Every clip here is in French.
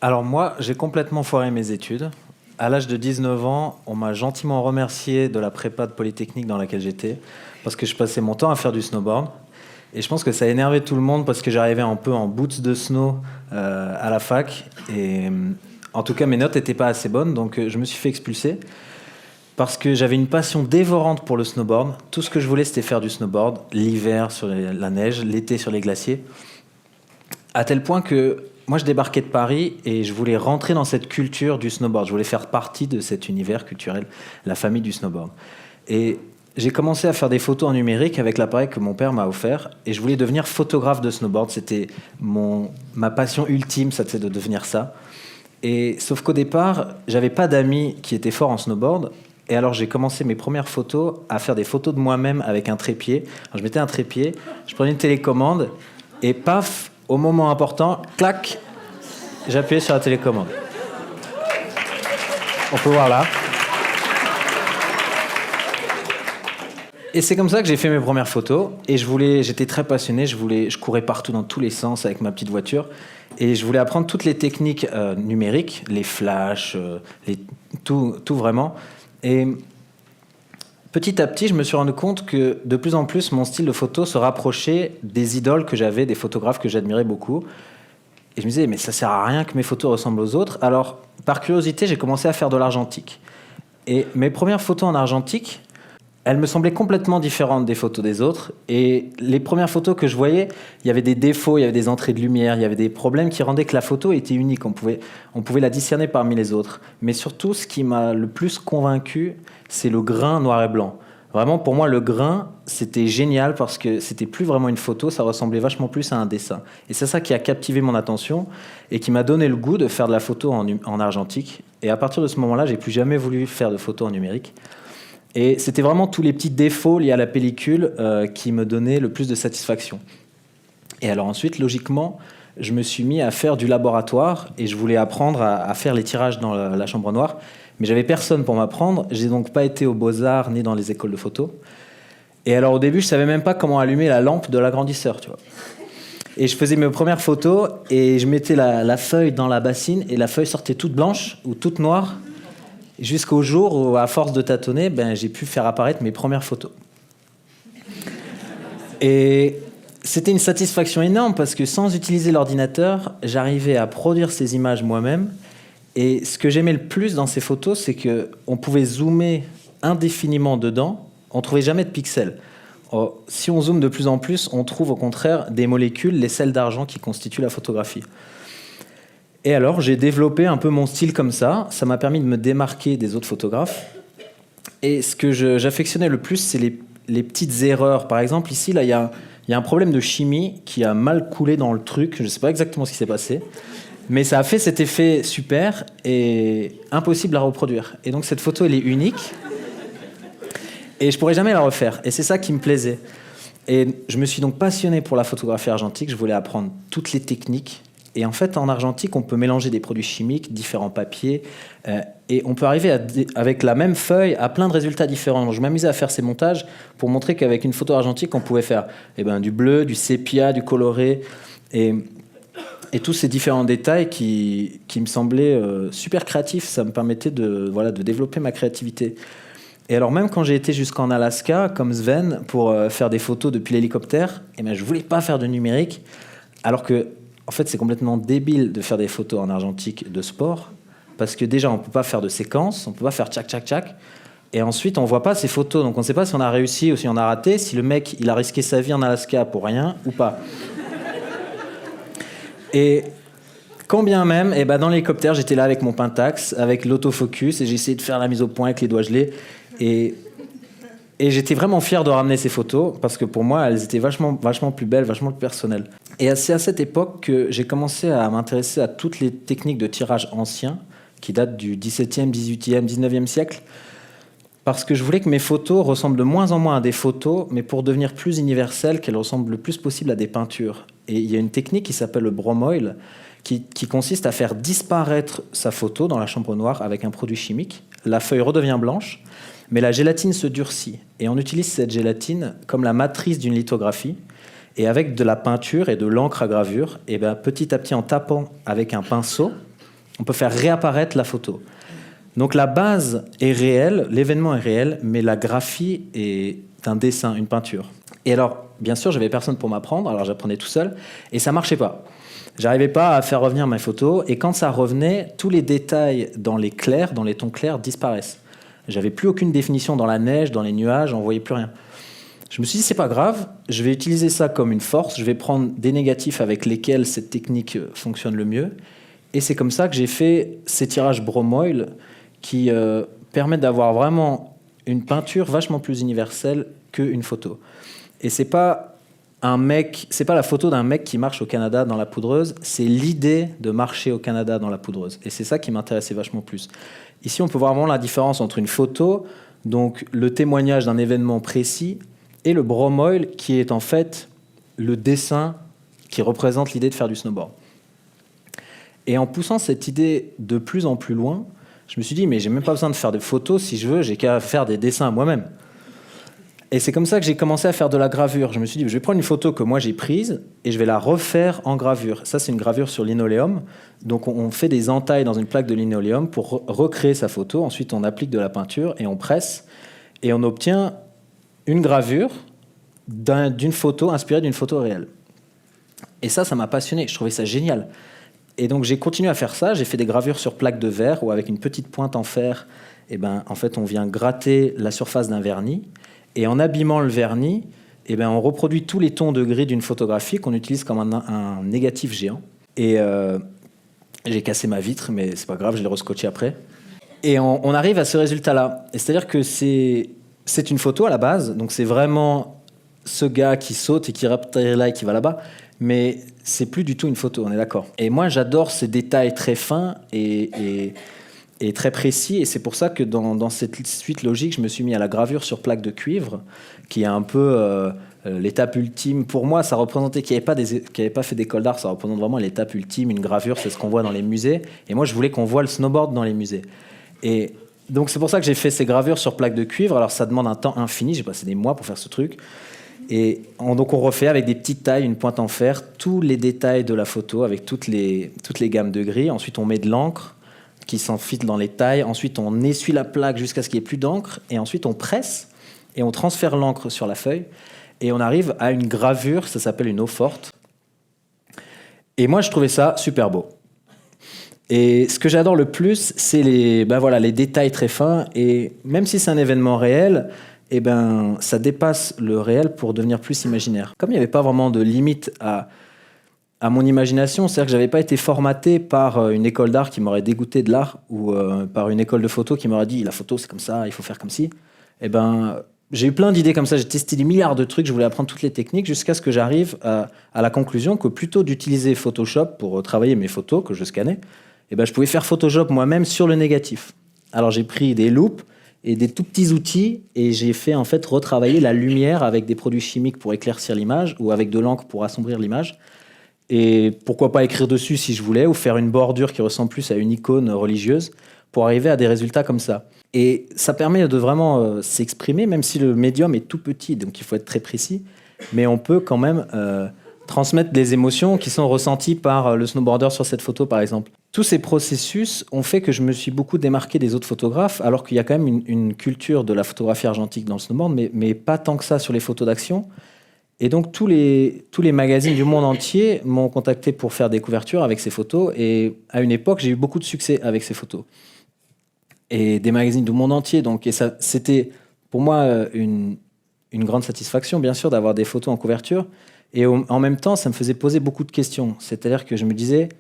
Alors moi, j'ai complètement foiré mes études. À l'âge de 19 ans, on m'a gentiment remercié de la prépa de Polytechnique dans laquelle j'étais, parce que je passais mon temps à faire du snowboard. Et je pense que ça a énervé tout le monde parce que j'arrivais un peu en boots de snow à la fac. Et en tout cas, mes notes n'étaient pas assez bonnes, donc je me suis fait expulser parce que j'avais une passion dévorante pour le snowboard. Tout ce que je voulais, c'était faire du snowboard, l'hiver sur la neige, l'été sur les glaciers. À tel point que moi, je débarquais de Paris et je voulais rentrer dans cette culture du snowboard. Je voulais faire partie de cet univers culturel, la famille du snowboard. Et j'ai commencé à faire des photos en numérique avec l'appareil que mon père m'a offert. Et je voulais devenir photographe de snowboard. C'était ma passion ultime, ça, c'est de devenir ça. Et sauf qu'au départ, j'avais pas d'amis qui étaient forts en snowboard. Et alors j'ai commencé mes premières photos à faire des photos de moi-même avec un trépied. Alors, je mettais un trépied, je prenais une télécommande et paf, au moment important, clac, j'appuyais sur la télécommande. On peut voir là. Et c'est comme ça que j'ai fait mes premières photos. Et j'étais très passionné. Je courais partout dans tous les sens avec ma petite voiture. Et je voulais apprendre toutes les techniques numériques, les flashs, tout vraiment. Et petit à petit, je me suis rendu compte que de plus en plus, mon style de photo se rapprochait des idoles que j'avais, des photographes que j'admirais beaucoup. Et je me disais, mais ça sert à rien que mes photos ressemblent aux autres. Alors, par curiosité, j'ai commencé à faire de l'argentique. Et mes premières photos en argentique, elles me semblaient complètement différentes des photos des autres. Et les premières photos que je voyais, il y avait des défauts, il y avait des entrées de lumière, il y avait des problèmes qui rendaient que la photo était unique. On pouvait la discerner parmi les autres. Mais surtout, ce qui m'a le plus convaincu, c'est le grain noir et blanc. Vraiment, pour moi, le grain, c'était génial parce que c'était plus vraiment une photo, ça ressemblait vachement plus à un dessin. Et c'est ça qui a captivé mon attention et qui m'a donné le goût de faire de la photo en argentique. Et à partir de ce moment-là, j'ai plus jamais voulu faire de photo en numérique. Et c'était vraiment tous les petits défauts liés à la pellicule qui me donnaient le plus de satisfaction. Et alors ensuite, logiquement, je me suis mis à faire du laboratoire et je voulais apprendre à faire les tirages dans la chambre noire. Mais j'avais personne pour m'apprendre. J'ai donc pas été aux Beaux-Arts ni dans les écoles de photo. Et alors au début, je savais même pas comment allumer la lampe de l'agrandisseur, tu vois. Et je faisais mes premières photos et je mettais la feuille dans la bassine et la feuille sortait toute blanche ou toute noire. Jusqu'au jour où, à force de tâtonner, j'ai pu faire apparaître mes premières photos. Et c'était une satisfaction énorme parce que sans utiliser l'ordinateur, j'arrivais à produire ces images moi-même. Et ce que j'aimais le plus dans ces photos, c'est qu'on pouvait zoomer indéfiniment dedans. On ne trouvait jamais de pixels. Si on zoome de plus en plus, on trouve au contraire des molécules, les sels d'argent qui constituent la photographie. Et alors, j'ai développé un peu mon style comme ça. Ça m'a permis de me démarquer des autres photographes. Et ce que j'affectionnais le plus, c'est les petites erreurs. Par exemple, ici, là, il y a un problème de chimie qui a mal coulé dans le truc. Je ne sais pas exactement ce qui s'est passé. Mais ça a fait cet effet super et impossible à reproduire. Et donc, cette photo, elle est unique. Et je ne pourrais jamais la refaire. Et c'est ça qui me plaisait. Et je me suis donc passionné pour la photographie argentique. Je voulais apprendre toutes les techniques. Et en fait, en argentique, on peut mélanger des produits chimiques, différents papiers, et on peut arriver avec la même feuille à plein de résultats différents. Donc, je m'amusais à faire ces montages pour montrer qu'avec une photo argentique, on pouvait faire du bleu, du sépia, du coloré, et tous ces différents détails qui me semblaient super créatifs. Ça me permettait de développer ma créativité. Et alors même quand j'ai été jusqu'en Alaska, comme Sven, pour faire des photos depuis l'hélicoptère, je ne voulais pas faire de numérique, alors que en fait, c'est complètement débile de faire des photos en argentique de sport, parce que déjà, on ne peut pas faire de séquence, on ne peut pas faire tchac, tchac, tchac. Et ensuite, on ne voit pas ces photos, donc on ne sait pas si on a réussi ou si on a raté, si le mec, il a risqué sa vie en Alaska pour rien ou pas. Et quand bien même, dans l'hélicoptère, j'étais là avec mon Pentax, avec l'autofocus, et j'ai essayé de faire la mise au point avec les doigts gelés. Et j'étais vraiment fier de ramener ces photos, parce que pour moi, elles étaient vachement plus belles, vachement plus personnelles. Et c'est à cette époque que j'ai commencé à m'intéresser à toutes les techniques de tirage anciens, qui datent du XVIIe, XVIIIe, XIXe siècle, parce que je voulais que mes photos ressemblent de moins en moins à des photos, mais pour devenir plus universelles, qu'elles ressemblent le plus possible à des peintures. Et il y a une technique qui s'appelle le bromoil, qui consiste à faire disparaître sa photo dans la chambre noire avec un produit chimique. La feuille redevient blanche, mais la gélatine se durcit. Et on utilise cette gélatine comme la matrice d'une lithographie. Et avec de la peinture et de l'encre à gravure, petit à petit, en tapant avec un pinceau, on peut faire réapparaître la photo. Donc la base est réelle, l'événement est réel, mais la graphie est un dessin, une peinture. Et alors, bien sûr, j'avais personne pour m'apprendre, alors j'apprenais tout seul, et ça marchait pas. J'arrivais pas à faire revenir mes photos, et quand ça revenait, tous les détails dans les clairs, dans les tons clairs, disparaissent. J'avais plus aucune définition dans la neige, dans les nuages, on voyait plus rien. Je me suis dit, c'est pas grave, je vais utiliser ça comme une force, je vais prendre des négatifs avec lesquels cette technique fonctionne le mieux, et c'est comme ça que j'ai fait ces tirages Bromoil qui permettent d'avoir vraiment une peinture vachement plus universelle qu'une photo. Et c'est pas la photo d'un mec qui marche au Canada dans la poudreuse, c'est l'idée de marcher au Canada dans la poudreuse. Et c'est ça qui m'intéressait vachement plus. Ici, on peut voir vraiment la différence entre une photo, donc le témoignage d'un événement précis, et le Bromoil, qui est en fait le dessin qui représente l'idée de faire du snowboard. Et en poussant cette idée de plus en plus loin, je me suis dit, mais j'ai même pas besoin de faire des photos, si je veux, j'ai qu'à faire des dessins moi-même. Et c'est comme ça que j'ai commencé à faire de la gravure. Je me suis dit, je vais prendre une photo que moi j'ai prise et je vais la refaire en gravure. Ça, c'est une gravure sur linoléum. Donc on fait des entailles dans une plaque de linoléum pour recréer sa photo. Ensuite, on applique de la peinture et on presse. Et on obtient une gravure d'une photo inspirée d'une photo réelle. Et ça m'a passionné. Je trouvais ça génial. Et donc j'ai continué à faire ça. J'ai fait des gravures sur plaque de verre où avec une petite pointe en fer, en fait, on vient gratter la surface d'un vernis. Et en abîmant le vernis, on reproduit tous les tons de gris d'une photographie qu'on utilise comme un négatif géant. Et j'ai cassé ma vitre, mais c'est pas grave, je l'ai rescotché après. Et on arrive à ce résultat-là. Et c'est-à-dire que c'est une photo à la base, donc c'est vraiment ce gars qui saute et qui rapporte là et qui va là-bas, mais c'est plus du tout une photo, on est d'accord. Et moi, j'adore ces détails très fins et très précis, et c'est pour ça que dans cette suite logique, je me suis mis à la gravure sur plaque de cuivre, qui est un peu l'étape ultime. Pour moi, ça représentait, qui n'avait pas fait d'école d'art, ça représente vraiment l'étape ultime. Une gravure, c'est ce qu'on voit dans les musées, et moi, je voulais qu'on voit le snowboard dans les musées. Et donc, c'est pour ça que j'ai fait ces gravures sur plaque de cuivre. Alors, ça demande un temps infini, j'ai passé des mois pour faire ce truc. Et donc, on refait avec des petites tailles, une pointe en fer, tous les détails de la photo, avec toutes les gammes de gris. Ensuite, on met de l'encre qui s'enfile dans les tailles. Ensuite, on essuie la plaque jusqu'à ce qu'il n'y ait plus d'encre. Et ensuite, on presse et on transfère l'encre sur la feuille. Et on arrive à une gravure, ça s'appelle une eau forte. Et moi, je trouvais ça super beau. Et ce que j'adore le plus, c'est les détails très fins. Et même si c'est un événement réel, ça dépasse le réel pour devenir plus imaginaire. Comme il n'y avait pas vraiment de limite à mon imagination, c'est-à-dire que je n'avais pas été formaté par une école d'art qui m'aurait dégoûté de l'art ou par une école de photo qui m'aurait dit la photo c'est comme ça, il faut faire comme ci. J'ai eu plein d'idées comme ça, j'ai testé des milliards de trucs, je voulais apprendre toutes les techniques jusqu'à ce que j'arrive à la conclusion que plutôt d'utiliser Photoshop pour travailler mes photos que je scannais, je pouvais faire Photoshop moi-même sur le négatif. Alors j'ai pris des loupes et des tout petits outils et j'ai fait en fait retravailler la lumière avec des produits chimiques pour éclaircir l'image ou avec de l'encre pour assombrir l'image. Et pourquoi pas écrire dessus si je voulais, ou faire une bordure qui ressemble plus à une icône religieuse, pour arriver à des résultats comme ça. Et ça permet de vraiment s'exprimer, même si le médium est tout petit, donc il faut être très précis, mais on peut quand même transmettre des émotions qui sont ressenties par le snowboarder sur cette photo, par exemple. Tous ces processus ont fait que je me suis beaucoup démarqué des autres photographes, alors qu'il y a quand même une culture de la photographie argentique dans le snowboard, mais pas tant que ça sur les photos d'action. Et donc, tous les magazines du monde entier m'ont contacté pour faire des couvertures avec ces photos. Et à une époque, j'ai eu beaucoup de succès avec ces photos. Et des magazines du monde entier. Et ça, c'était pour moi une grande satisfaction, bien sûr, d'avoir des photos en couverture. Et en même temps, ça me faisait poser beaucoup de questions. C'est-à-dire que je me disais,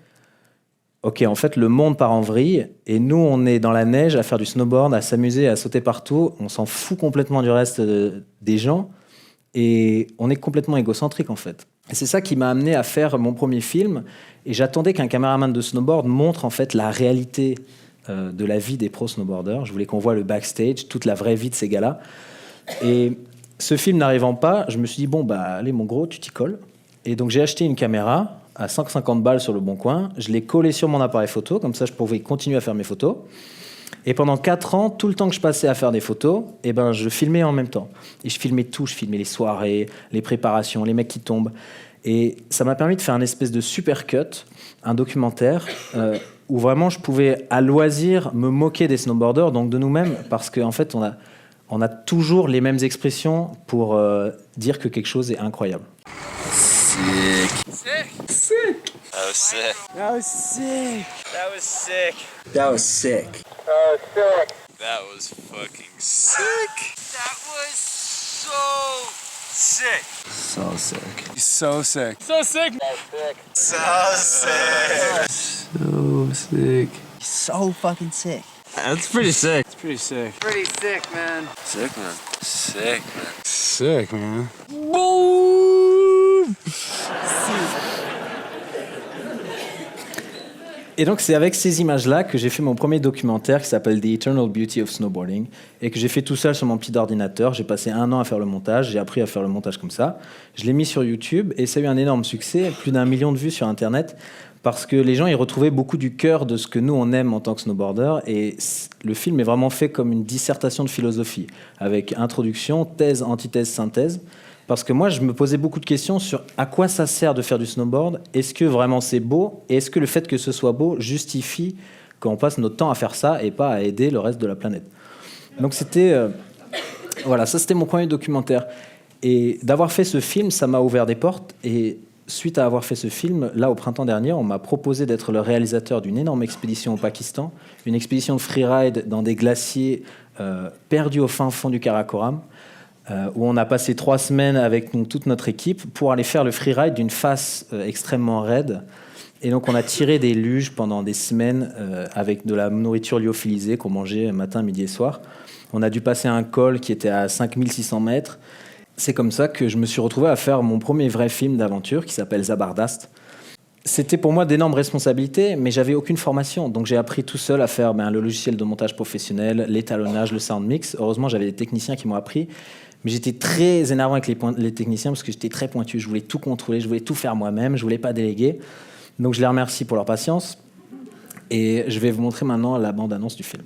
OK, en fait, le monde part en vrille. Et nous, on est dans la neige à faire du snowboard, à s'amuser, à sauter partout. On s'en fout complètement du reste des gens. Et on est complètement égocentrique, en fait. Et c'est ça qui m'a amené à faire mon premier film. Et j'attendais qu'un caméraman de snowboard montre, en fait, la réalité de la vie des pros snowboarders. Je voulais qu'on voit le backstage, toute la vraie vie de ces gars-là. Et ce film n'arrivant pas, je me suis dit, allez, mon gros, tu t'y colles. Et donc, j'ai acheté une caméra à 150 balles sur le Bon Coin. Je l'ai collée sur mon appareil photo. Comme ça, je pouvais continuer à faire mes photos. Et pendant 4 ans, tout le temps que je passais à faire des photos, je filmais en même temps. Et je filmais tout. Je filmais les soirées, les préparations, les mecs qui tombent. Et ça m'a permis de faire un espèce de super cut, un documentaire où vraiment je pouvais à loisir me moquer des snowboarders, donc de nous-mêmes, parce qu'en fait on a toujours les mêmes expressions pour dire que quelque chose est incroyable. Sick. Sick. That was sick. That was sick. That was sick. That was sick. That was fucking sick. That was so sick. So sick. So sick. So sick. So sick. So sick. So fucking sick. That's pretty sick. It's pretty sick. Pretty sick, man. Sick, man. Sick, man. Sick, man. Boom! Et donc c'est avec ces images-là que j'ai fait mon premier documentaire qui s'appelle The Eternal Beauty of Snowboarding et que j'ai fait tout seul sur mon petit ordinateur. J'ai passé 1 an à faire le montage, j'ai appris à faire le montage comme ça. Je l'ai mis sur YouTube et ça a eu un énorme succès, plus d'1 million de vues sur Internet, parce que les gens y retrouvaient beaucoup du cœur de ce que nous on aime en tant que snowboarder. Et le film est vraiment fait comme une dissertation de philosophie, avec introduction, thèse, antithèse, synthèse. Parce que moi, je me posais beaucoup de questions sur à quoi ça sert de faire du snowboard. Est-ce que vraiment c'est beau? Et est-ce que le fait que ce soit beau justifie qu'on passe notre temps à faire ça et pas à aider le reste de la planète? Donc c'était... voilà, ça c'était mon premier documentaire. Et d'avoir fait ce film, ça m'a ouvert des portes. Et suite à avoir fait ce film, là, au printemps dernier, on m'a proposé d'être le réalisateur d'une énorme expédition au Pakistan, une expédition de freeride dans des glaciers perdus au fin fond du Karakoram, où on a passé 3 semaines avec toute notre équipe pour aller faire le freeride d'une face extrêmement raide. Et donc on a tiré des luges pendant des semaines avec de la nourriture lyophilisée qu'on mangeait matin, midi et soir. On a dû passer un col qui était à 5600 mètres. C'est comme ça que je me suis retrouvé à faire mon premier vrai film d'aventure qui s'appelle Zabardast. C'était pour moi d'énormes responsabilités, mais j'avais aucune formation. Donc j'ai appris tout seul à faire le logiciel de montage professionnel, l'étalonnage, le sound mix. Heureusement, j'avais des techniciens qui m'ont appris. Mais j'étais très énervant avec les techniciens parce que j'étais très pointu. Je voulais tout contrôler, je voulais tout faire moi-même, je voulais pas déléguer. Donc je les remercie pour leur patience. Et je vais vous montrer maintenant la bande-annonce du film.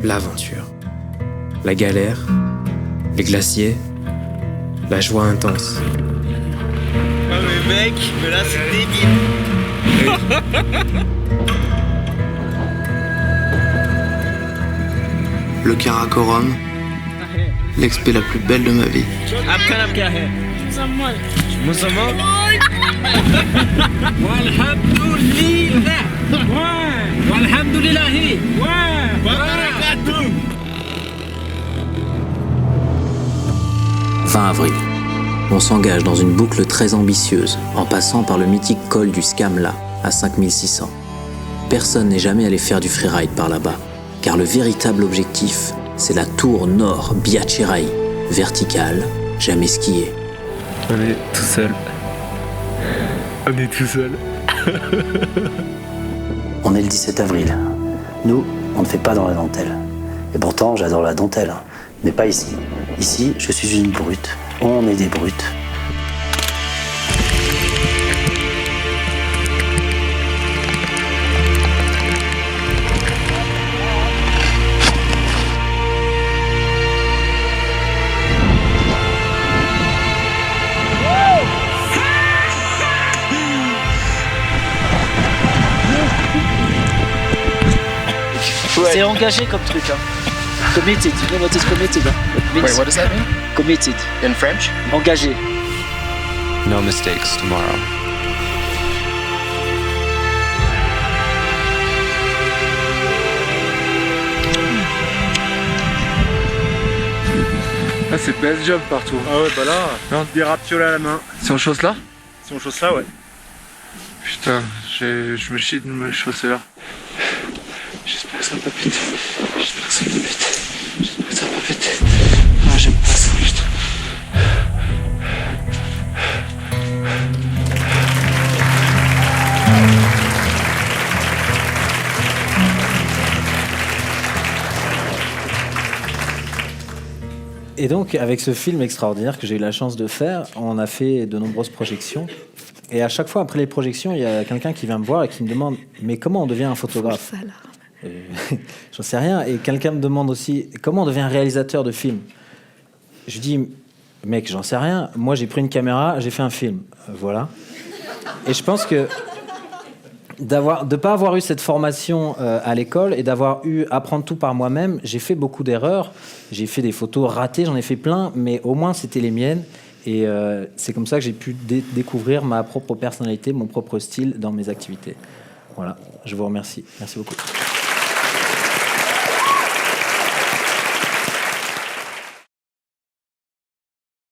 L'aventure, la galère, les glaciers, la joie intense. Ah mais mec, mais là c'est débile. Le Karakoram, l'expé la plus belle de ma vie. « 20 avril. On s'engage dans une boucle très ambitieuse, en passant par le mythique col du Skamla, à 5600. Personne n'est jamais allé faire du freeride par là-bas, car le véritable objectif, c'est la tour nord Biachirai, verticale, jamais skiée. On est tout seul. On est tout seul. On est le 17 avril. Nous, on ne fait pas dans la dentelle. Et pourtant, j'adore la dentelle, mais pas ici. Ici, je suis une brute. On est des brutes. C'est engagé comme truc, hein. Committed, you know what is committed, hein? Wait, what does that mean? Committed, In French? engagé. No mistakes tomorrow. Ah, c'est best job partout. Ah ouais, bah là, Des rapioles à la main. C'est en chausse là? si on chose ça, ouais. Putain, je me chie de me chausser là. J'espère que ça va pas péter. J'espère que ça va pas péter. J'espère que ça va pas péter. Ah, j'aime pas ça, putain. Et donc, avec ce film extraordinaire que j'ai eu la chance de faire, on a fait de nombreuses projections. Et à chaque fois, après les projections, il y a quelqu'un qui vient me voir et qui me demande « Mais comment on devient un photographe ?» J'en sais rien. Et quelqu'un me demande aussi « Comment on devient un réalisateur de film ?» je dis, mec, j'en sais rien. Moi, j'ai pris une caméra, j'ai fait un film. Voilà. Et je pense que de pas avoir eu cette formation à l'école et d'avoir eu apprendre tout par moi-même, j'ai fait beaucoup d'erreurs. J'ai fait des photos ratées, j'en ai fait plein, mais au moins c'était les miennes. Et c'est comme ça que j'ai pu découvrir ma propre personnalité, mon propre style dans mes activités. Voilà, je vous remercie. Merci beaucoup.